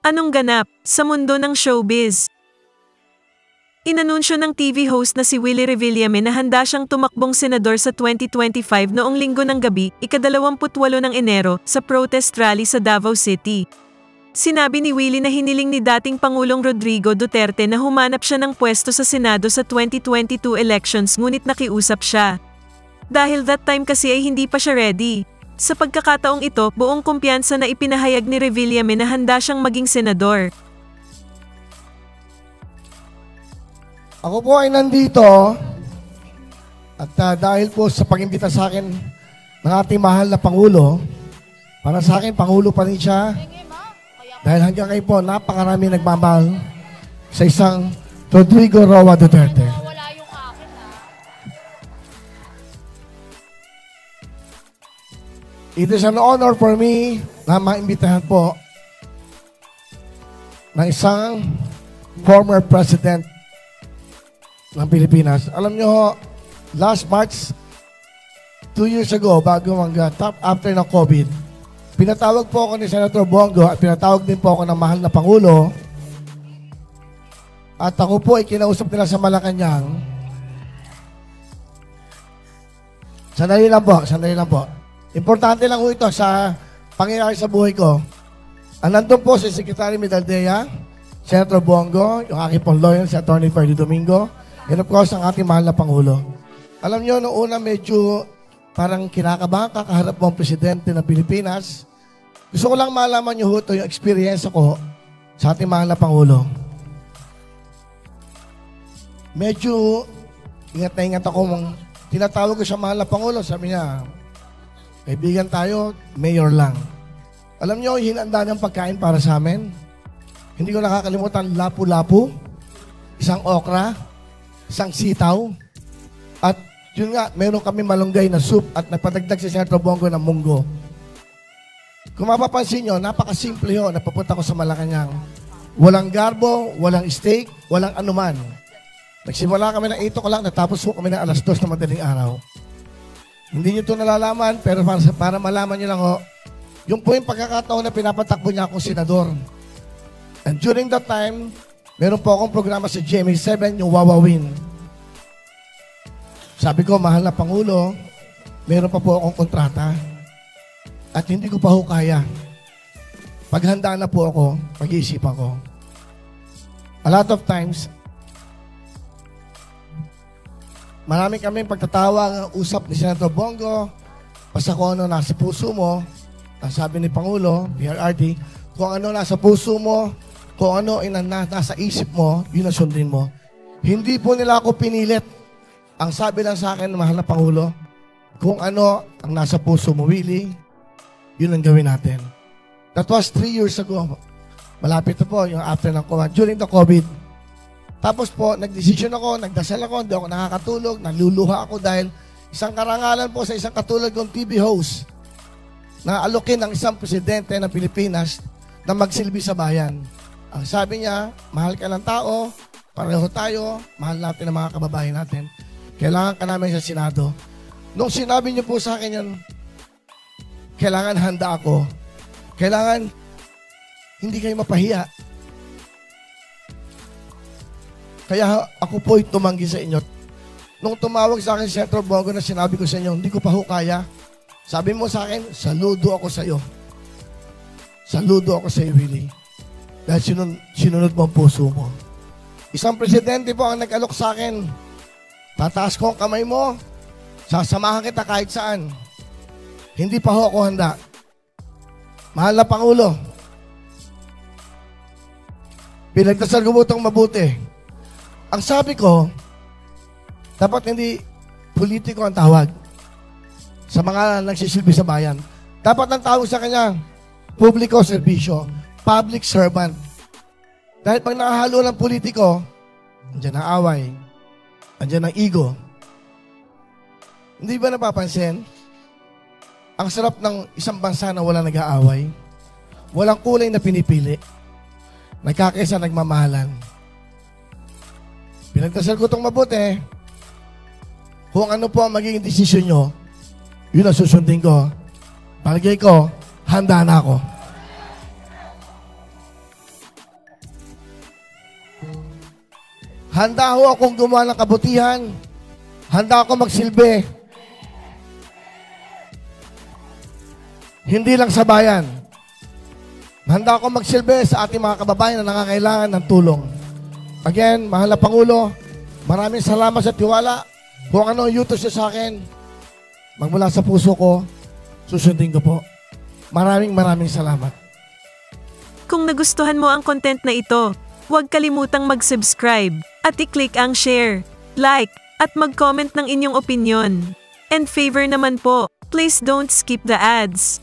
Anong ganap sa mundo ng showbiz? Inanunsyo ng TV host na si Willie Revillame na handa siyang tumakbong senador sa 2025 noong Linggo ng gabi, ika-28 ng Enero, sa protest rally sa Davao City. Sinabi ni Willie na hiniling ni dating Pangulong Rodrigo Duterte na humanap siya ng pwesto sa Senado sa 2022 elections ngunit nakiusap siya. Dahil that time kasi ay hindi pa siya ready. Sa pagkakataong ito, buong kumpiyansa na ipinahayag ni Revillame na handa siyang maging senador. Ako po ay nandito at dahil po sa pag-imbita sa akin ng ating mahal na Pangulo, para sa akin, Pangulo pa rin siya. Dahil hanggang kayo po, napakarami nagmamahal sa isang Rodrigo Roa Duterte. It is an honor for me na maimbitahan po ng isang former president ng Pilipinas. Alam nyo, last March, 2 years ago, bago mag-top after ng COVID, pinatawag po ako ni Senator Bongo at pinatawag din po ako ng mahal na Pangulo. At ako po ay kinausap nila sa Malacanang. Sandali lang po. Importante lang po ito sa pangyayari sa buhay ko. Nandun po si Secretary Medaldea, Senator Bongo, yung aking pong lawyer, si Atty. Ferdy Domingo, and of course, ang ating mahal na Pangulo. Alam nyo, noong una medyo parang kinakabahan kakaharap mo ang presidente ng Pilipinas. Gusto ko lang malaman nyo ito, yung experience ko sa ating mahal na Pangulo. Medyo ingat na ingat ako. Tinatawag ko siya mahal na Pangulo. Sabi niya, kaibigan tayo, mayor lang. Alam niyo, hinanda ng pagkain para sa amin. Hindi ko nakakalimutan, lapu-lapu, isang okra, isang sitaw, at yun nga, meron kami malunggay na soup at nagpadagdag si Senator Bongo ng munggo. Kung mapapansin nyo, napakasimple yun, napapunta ko sa Malacanang. Walang garbo, walang steak, walang anuman. Nagsimula kami ng 8 o'clock, natapos po kami ng alas 2 na madaling araw. Hindi nyo ito nalalaman, pero para malaman nyo lang yung po yung pagkakataon na pinapatakbo niya akong senador. And during that time, meron po akong programa sa GMA7, yung Wawawin. Sabi ko, mahal na Pangulo, meron pa po akong kontrata. At hindi ko pa ho kaya. Paghanda na po ako, pag-iisipan ko. A lot of times, marami kaming pagtatawag, usap ni Senator Bongo, basta kung ano nasa puso mo, sabi ni Pangulo, PRRD, kung ano nasa puso mo, kung ano nasa isip mo, yun ang sundin mo. Hindi po nila ako pinilit. Ang sabi lang sa akin, mahal na Pangulo, kung ano ang nasa puso mo, Willie, yun ang gawin natin. That was 3 years ago. Malapit na po, yung after ng COVID, during the COVID. Tapos po, nagdesisyon ako, nagdasal ako, hindi ako nakakatulog, naluluha ako dahil isang karangalan po sa isang katulad kong TV host na alokin ng isang presidente ng Pilipinas na magsilbi sa bayan. Ang sabi niya, mahal ka ng tao, pareho tayo, mahal natin ang mga kababayan natin. Kailangan ka namin sa Senado. Nung sinabi niyo po sa akin yun, kailangan handa ako. Kailangan hindi kayo mapahiya. Kaya ako po ay tumanggi sa inyo. Nung tumawag sa akin si Senator Bongo na sinabi ko sa inyo, hindi ko pa ho kaya. Sabi mo sa akin, saludo ako sa iyo. Saludo ako sa iyo, Willie. Dahil sinunod mo ang puso mo. Isang presidente po ang nag-alok sa akin. Tataas ko ang kamay mo, sasamahan kita kahit saan. Hindi pa ho ako handa. Mahal na Pangulo, pinagdasal ko mo itong mabuti. Ang sabi ko, dapat hindi politiko ang tawag sa mga nagsisilbi sa bayan. Dapat ang tawag sa kanya, publiko serbisyo, public servant. Dahil pag nakahalo ng politiko, andyan ang away, andyan ang ego. Hindi ba napapansin? Ang sarap ng isang bansa na walang nag-aaway, walang kulay na pinipili, nagkakaisa nagmamahalan. Pinagdasal ko itong mabuti. Kung ano po ang magiging desisyon nyo, yun ang susundin ko. Palagay ko, handa na ako. Handa ho akong gumawa ng kabutihan. Handa akong magsilbi. Hindi lang sa bayan. Handa akong magsilbi sa ating mga kababayan na nangangailangan ng tulong. Again, mahal na Pangulo, maraming salamat sa tiwala. Kung ano ang utos niyo sa akin, magmula sa puso ko, susundin ko po. Maraming salamat. Kung nagustuhan mo ang content na ito, huwag kalimutang mag-subscribe at i-click ang share, like, at mag-comment ng inyong opinion. And favor naman po, please don't skip the ads.